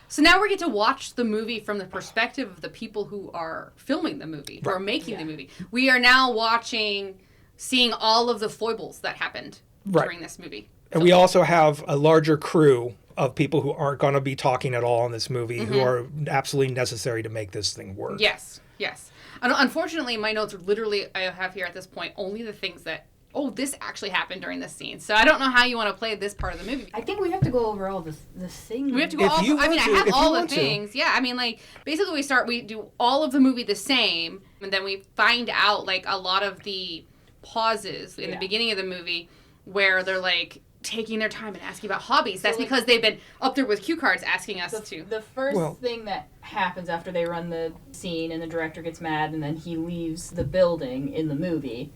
So now we get to watch the movie from the perspective of the people who are filming the movie, who are making the movie. We are now seeing all of the foibles that happened during this movie. And we also have a larger crew of people who aren't going to be talking at all in this movie, who are absolutely necessary to make this thing work. Yes, yes. Unfortunately, my notes are literally, I have here at this point, only the things that, this actually happened during this scene. So I don't know how you want to play this part of the movie. I think we have to go over all the things. We have to go I have all the things. Yeah, I mean, like, basically we do all of the movie the same, and then we find out, like, a lot of the pauses in the beginning of the movie where they're, like, taking their time and asking about hobbies. That's because they've been up there with cue cards asking us to. The first thing that happens after they run the scene and the director gets mad and then he leaves the building in the movie.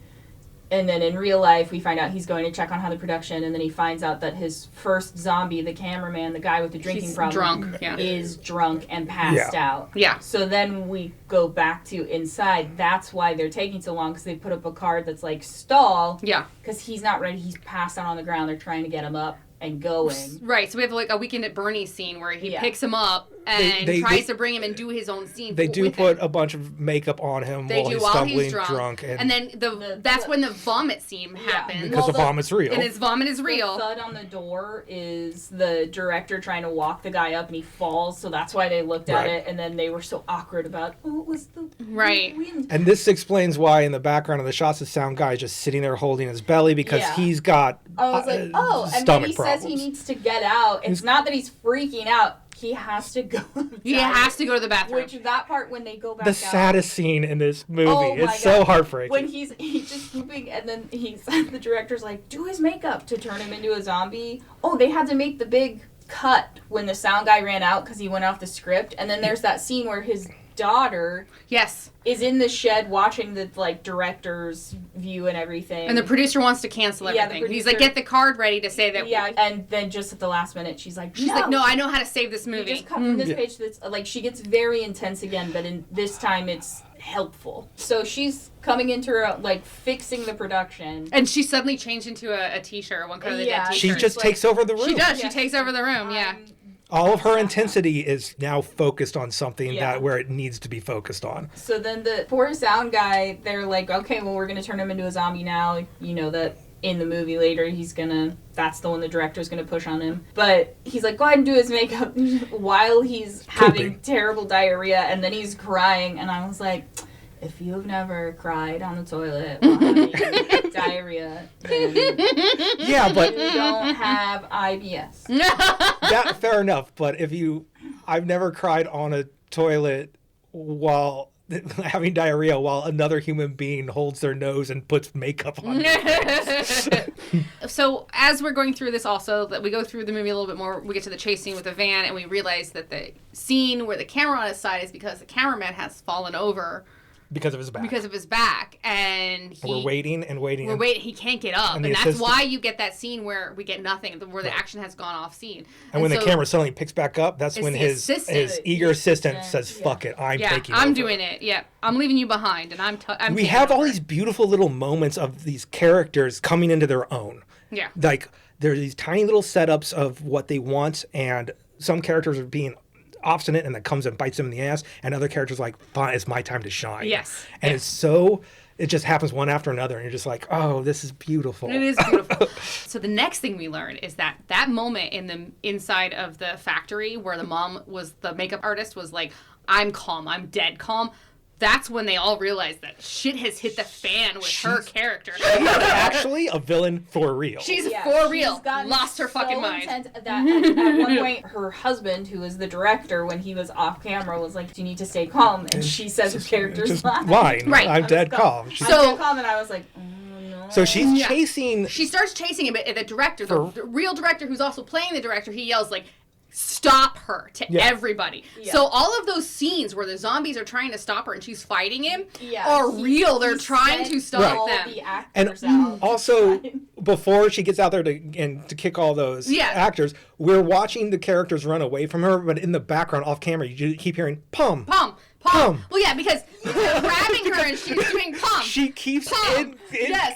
And then in real life, we find out he's going to check on how the production, and then he finds out that his first zombie, the cameraman, the guy with the drinking problem, is drunk and passed out. Yeah. So then we go back to inside. That's why they're taking so long, because they put up a card that's like, stall. Yeah. Because he's not ready. He's passed out on the ground. They're trying to get him up and going. Right. So we have like a Weekend at Bernie's scene where he picks him up and tries to bring him and do his own scene. They do put a bunch of makeup on him while he's stumbling drunk. And then that's when the vomit scene happens. Because the vomit's real. And his vomit is real. The thud on the door is the director trying to walk the guy up and he falls, so that's why they looked at it, and then they were so awkward about, it was the wind. And this explains why in the background of the shots the sound guy is just sitting there holding his belly, because he's got and when he says he needs to get out, it's not that he's freaking out. He has to go. He has to go to the bathroom. Which that part when they go back the out. The saddest scene in this movie. It's so heartbreaking. When he's just pooping and then the director's like, do his makeup to turn him into a zombie. Oh, they had to make the big cut when the sound guy ran out because he went off the script. And then there's that scene where his daughter is in the shed watching the director's view and everything, and the producer wants to cancel everything. He's like, get the card ready to say that and then just at the last minute she's like, no, I know how to save this movie. You just cut from this page to this. Like, she gets very intense again, but in this time it's helpful. So she's coming into her, fixing the production, and she suddenly changed into a t-shirt, one color of the dead t-shirt. She just takes over the room. She does. She takes over the room. All of her intensity is now focused on something Yeah. where it needs to be focused on. So then the poor sound guy, they're like, okay, well, we're going to turn him into a zombie now. You know that in the movie later, that's the one the director's going to push on him. But he's like, go ahead and do his makeup while he's having terrible diarrhea, and then he's crying. And I was like, if you have never cried on the toilet while having diarrhea, then Yeah, but you don't have IBS. that fair enough. But I've never cried on a toilet while having diarrhea while another human being holds their nose and puts makeup on. So as we're going through this also, that we go through the movie a little bit more, we get to the chase scene with the van, and we realize that the scene where the camera on his side is because the cameraman has fallen over. Because of his back. And we're waiting and waiting. We're waiting. He can't get up. And that's why you get that scene where we get nothing, where the action has gone off scene. And when the camera suddenly picks back up, that's when his eager assistant says, fuck it, I'm taking over. I'm doing it. Yeah. I'm leaving you behind. And we have all these beautiful little moments of these characters coming into their own. Yeah. Like, there are these tiny little setups of what they want, and some characters are being obstinate, and that comes and bites them in the ass, and other characters like, fine, it's my time to shine. Yes. And it just happens one after another, and you're just like, oh, this is beautiful. It is beautiful. So the next thing we learn is that moment in the inside of the factory where the makeup artist was like, I'm calm, I'm dead calm. That's when they all realize that shit has hit the fan with her character. She's actually a villain for real. She's for real. Lost her fucking mind. That at one point, her husband, who was the director, when he was off camera, was like, "Do you need to stay calm?" And she says her character's line. Right. I'm dead calm. I'm dead calm, and I was like, no. So she's chasing. She starts chasing him, but the director, the real director, who's also playing the director, he yells like, stop her to everybody. Yeah. So all of those scenes where the zombies are trying to stop her and she's fighting him are real. They're trying to stop them. And also, before she gets out there to kick all those actors, we're watching the characters run away from her, but in the background, off camera, you keep hearing pum. Pum. Pum. Well, yeah, because they're grabbing her and she's doing pum. She keeps in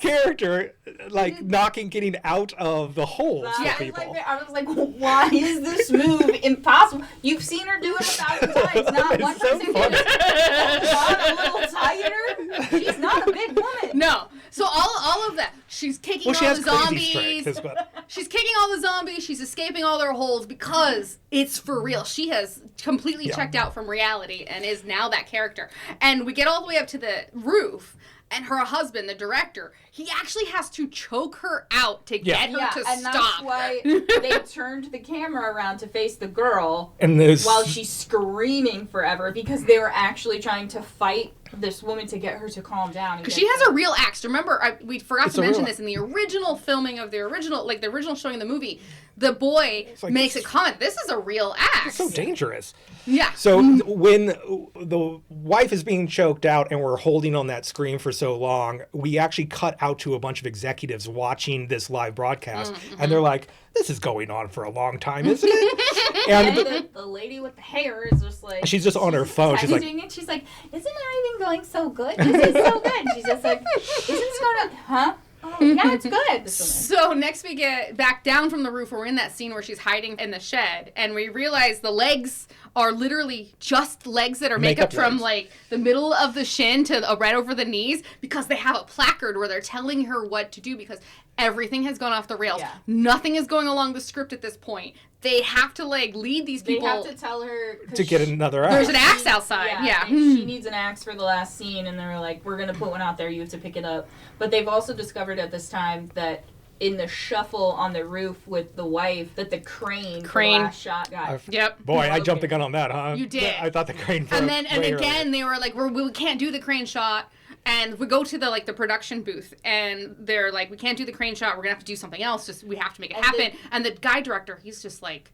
character, like getting out of the holes for people. I was like, why is this move impossible? You've seen her do it 1,000 times. Not one person did it. A little tighter. She's not a big woman. No. So all of that. She's kicking all the zombies. She's kicking all the zombies. She's escaping all their holes because it's for real. She has completely checked out from reality and is now that character. And we get all the way up to the roof, and her husband, the director, he actually has to choke her out to get her to and stop. That's why they turned the camera around to face the girl while she's screaming forever, because they were actually trying to fight this woman to get her to calm down. Because she has a real axe. Remember, we forgot to mention this in the original filming of the original showing of the movie. The boy makes a comment, this is a real axe. It's so dangerous. Yeah. So when the wife is being choked out and we're holding on that screen for so long, we actually cut out to a bunch of executives watching this live broadcast, and they're like, this is going on for a long time, isn't it? And the lady with the hair is just like... She's just on her phone. She's like, isn't everything going so good? This is so good. She's just like, isn't it going to... Huh? Oh, yeah, it's good. So next we get back down from the roof. We're in that scene where she's hiding in the shed, and we realize the legs are literally just legs that are makeup from like the middle of the shin to right over the knees, because they have a placard where they're telling her what to do, because everything has gone off the rails. Yeah. Nothing is going along the script at this point. They have to lead these people. They have to tell her to get another axe. There's an axe outside. Yeah. She needs an axe for the last scene, and they're like, we're gonna put one out there. You have to pick it up. But they've also discovered at this time that in the shuffle on the roof with the wife, that the crane. The last shot got. Yep. Boy, I jumped the gun on that, huh? You did. I thought the crane. And again, they were like, we can't do the crane shot. And we go to the production booth, and they're like, we can't do the crane shot. We're going to have to do something else. We have to make it happen. And the guy director, he's just like,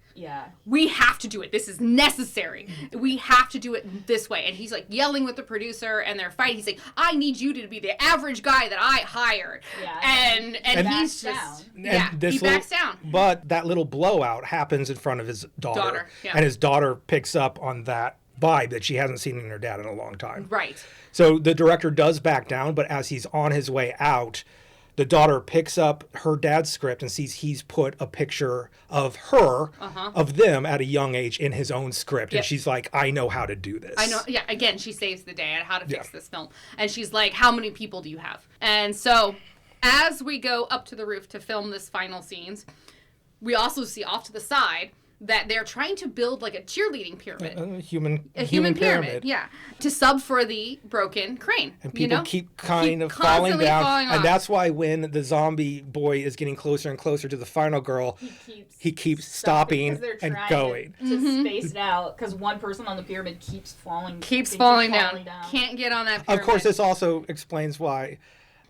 we have to do it. This is necessary. We have to do it this way. And he's like yelling with the producer, and they're fighting. He's like, I need you to be the average guy that I hired. Yeah. And he's just, he backs down. But that little blowout happens in front of his daughter. And his daughter picks up on that vibe that she hasn't seen in her dad in a long time. Right. So the director does back down, but as he's on his way out, the daughter picks up her dad's script and sees he's put a picture of her, of them at a young age in his own script. And she's like, I know how to do this. I know. Yeah. Again, she saves the day on how to fix this film. And she's like, how many people do you have? And so as we go up to the roof to film this final scenes, we also see off to the side that they're trying to build like a cheerleading pyramid. A human pyramid. Yeah. To sub for the broken crane. And people keep kind of falling down. And that's why when the zombie boy is getting closer and closer to the final girl, he keeps stopping and going. To space it out, because one person on the pyramid keeps falling down. Can't get on that pyramid. Of course, this also explains why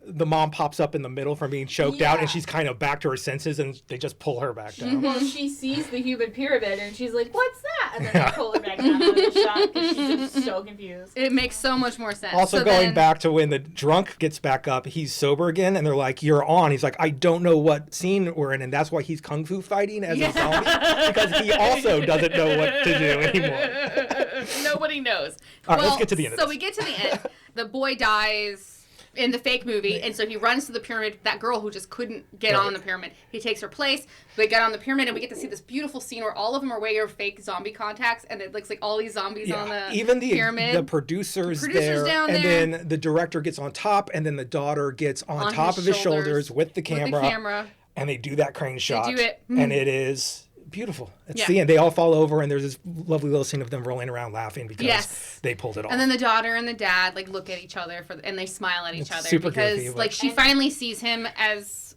the mom pops up in the middle from being choked out, and she's kind of back to her senses, and they just pull her back down. Well, she sees the human pyramid, and she's like, what's that? And then they pull her back down to the shot, because she's just so confused. It makes so much more sense. Also, going back to when the drunk gets back up, he's sober again, and they're like, you're on. He's like, I don't know what scene we're in, and that's why he's kung fu fighting as a zombie, because he also doesn't know what to do anymore. Nobody knows. All right, let's get to the end of this. So we get to the end. The boy dies in the fake movie, and so he runs to the pyramid. That girl who just couldn't get on the pyramid, he takes her place. They get on the pyramid, and we get to see this beautiful scene where all of them are wearing fake zombie contacts, and it looks like all these zombies on the pyramid. The producers there, down and there. then the director gets on top, and then the daughter gets on top of his shoulders with the camera, and they do that crane shot. They do it. And it is beautiful. It's the end. They all fall over, and there's this lovely little scene of them rolling around laughing because they pulled it off. And then the daughter and the dad like look at each other and they smile at each other super because goofy, like she finally sees him as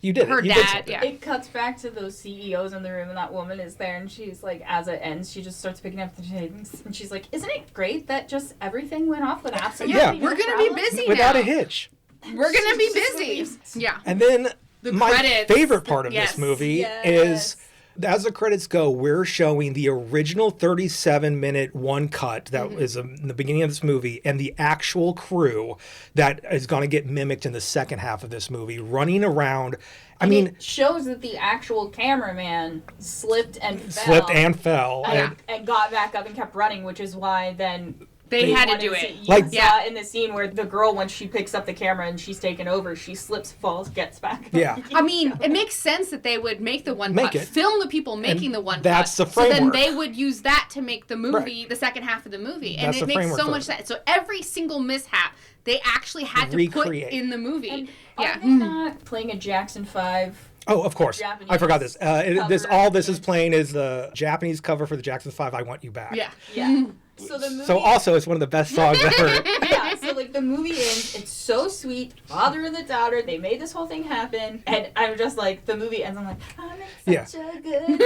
you did her it. You dad. did It cuts back to those CEOs in the room, and that woman is there, and she's like, as it ends, she just starts picking up the things, and she's like, "Isn't it great that just everything went off with absolutely we're gonna be busy without now. a hitch. We're gonna be busy." Yeah. And then my credits. favorite part of this movie is, as the credits go, we're showing the original 37-minute one cut that is in the beginning of this movie, and the actual crew that is going to get mimicked in the second half of this movie running around. I mean, it shows that the actual cameraman slipped and fell. And got back up and kept running, which is why then they had to do it. In the scene where the girl, when she picks up the camera and she's taken over, she slips, falls, gets back. Yeah. I mean, it makes sense that they would make the one cut, film the people making the one that's cut. The framework. So then they would use that to make the movie, the second half of the movie. And it makes so much sense. So every single mishap, they actually had to put in the movie. And are they not playing a Jackson 5? Oh, of course. Japanese I forgot this. This is playing is the Japanese cover for the Jackson 5, I Want You Back. Yeah. So the movie. So also, it's one of the best songs ever. So like the movie ends. It's so sweet. Father and the daughter. They made this whole thing happen, and I'm just like, the movie ends. I'm like, I'm in such a good mood.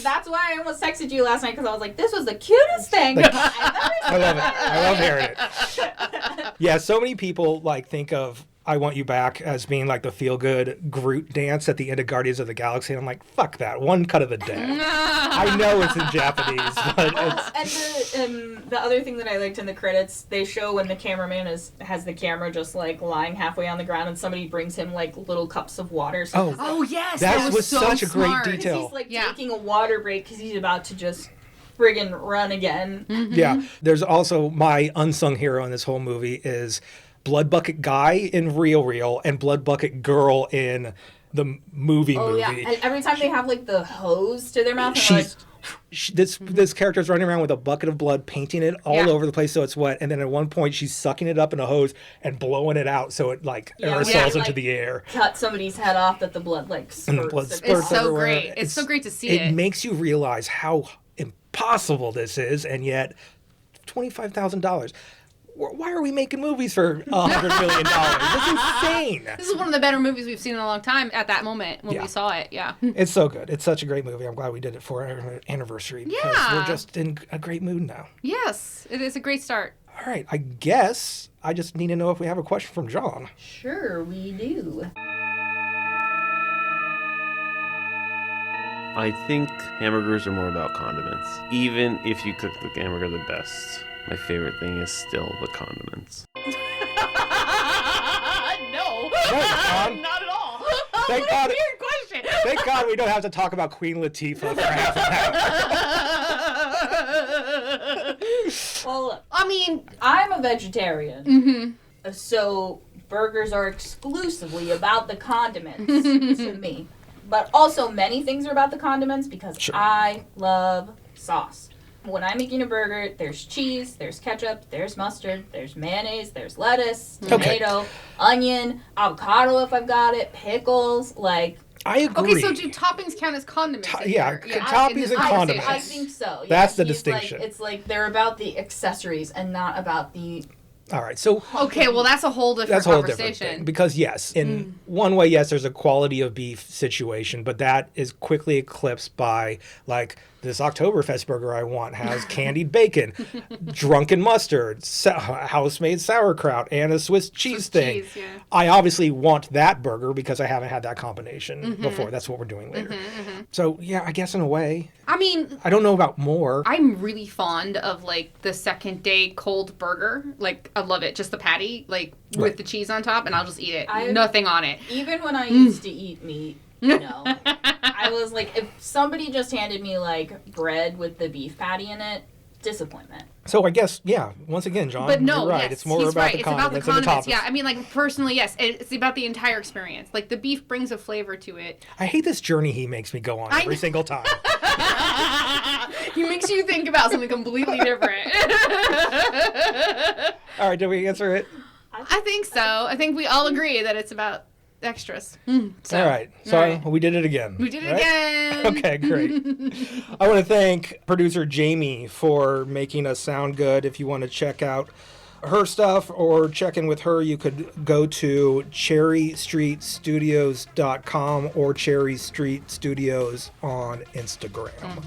That's why I almost texted you last night, because I was like, this was the cutest thing. I love it. I love hearing it. Yeah, so many people like think of I Want You Back as being like the feel-good Groot dance at the end of Guardians of the Galaxy. And I'm like, fuck that. One cut of the day. I know it's in Japanese, but it's... And the other thing that I liked in the credits, they show when the cameraman has the camera just like lying halfway on the ground, and somebody brings him like little cups of water. So yes. That was so such a smart. great detail. He's like taking a water break because he's about to just friggin' run again. Yeah. There's also my unsung hero in this whole movie is Blood Bucket Guy in Real and Blood Bucket Girl in the movie. Yeah. And every time they have like the hose to their mouth, and this character's running around with a bucket of blood, painting it all over the place so it's wet, and then at one point she's sucking it up in a hose and blowing it out so it like aerosols into the air. Cut somebody's head off that the blood like spurts. And the blood spurts it's so everywhere. great. It's so great to see it. It makes you realize how impossible this is, and yet $25,000. Why are we making movies for $100 million? That's insane. This is one of the better movies we've seen in a long time at that moment when we saw it. Yeah. It's so good. It's such a great movie. I'm glad we did it for our anniversary because we're just in a great mood now. Yes, it is a great start. All right. I guess I just need to know if we have a question from John. Sure, we do. I think hamburgers are more about condiments. Even if you cook the hamburger the best, my favorite thing is still the condiments. No, not at all. Thank God. Weird question. Thank God we don't have to talk about Queen Latifah for half an hour. Well, I mean, I'm a vegetarian. So burgers are exclusively about the condiments to me. But also many things are about the condiments because I love sauce. When I'm making a burger, there's cheese, there's ketchup, there's mustard, there's mayonnaise, there's lettuce, tomato, onion, avocado if I've got it, pickles, like... I agree. Okay, so do toppings count as condiments? Toppings and condiments. I think so. That's the distinction. It's like they're about the accessories and not about the... All right, so... Okay, well, that's a whole different conversation. Different thing. Because, yes, in one way, yes, there's a quality of beef situation, but that is quickly eclipsed by, like, this Oktoberfest burger I want has candied bacon, drunken mustard, house-made sauerkraut, and a Swiss cheese thing. Cheese, yeah. I obviously want that burger because I haven't had that combination before. That's what we're doing later. So, yeah, I guess in a way. I mean... I don't know about more. I'm really fond of, like, the second day cold burger. Like, I love it. Just the patty, like, with the cheese on top, and I'll just eat it. Nothing on it. Even when I used to eat meat, I was like, if somebody just handed me, like, bread with the beef patty in it, disappointment. So I guess, yeah, once again, John, but no, you're right. yes, It's more he's about right. the It's about the condiments and the condiments. toppings. Yeah, I mean, like, personally, yes. It's about the entire experience. Like, the beef brings a flavor to it. I hate this journey he makes me go on every single time. He makes you think about something completely different. All right, did we answer it? I think so. I think we all agree that it's about extras. So, all right. So we did it again. We did it right? again. Okay, great. I want to thank producer Jamie for making us sound good. If you want to check out her stuff or check in with her, you could go to cherrystreetstudios.com or Cherry Street Studios on Instagram.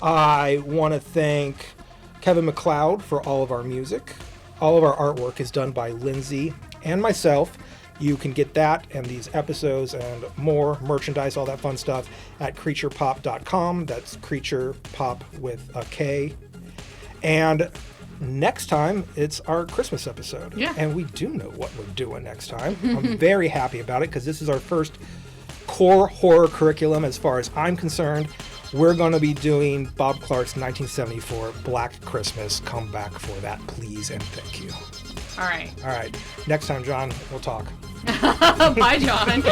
I want to thank Kevin MacLeod for all of our music. All of our artwork is done by Lindsay and myself. You can get that and these episodes and more merchandise, all that fun stuff at creaturepop.com. That's creature pop with a K. And next time, it's our Christmas episode. Yeah. And we do know what we're doing next time. I'm very happy about it because this is our first core horror curriculum as far as I'm concerned. We're going to be doing Bob Clark's 1974 Black Christmas. Come back for that, please, and thank you. All right. All right. Next time, John, we'll talk. Bye, John.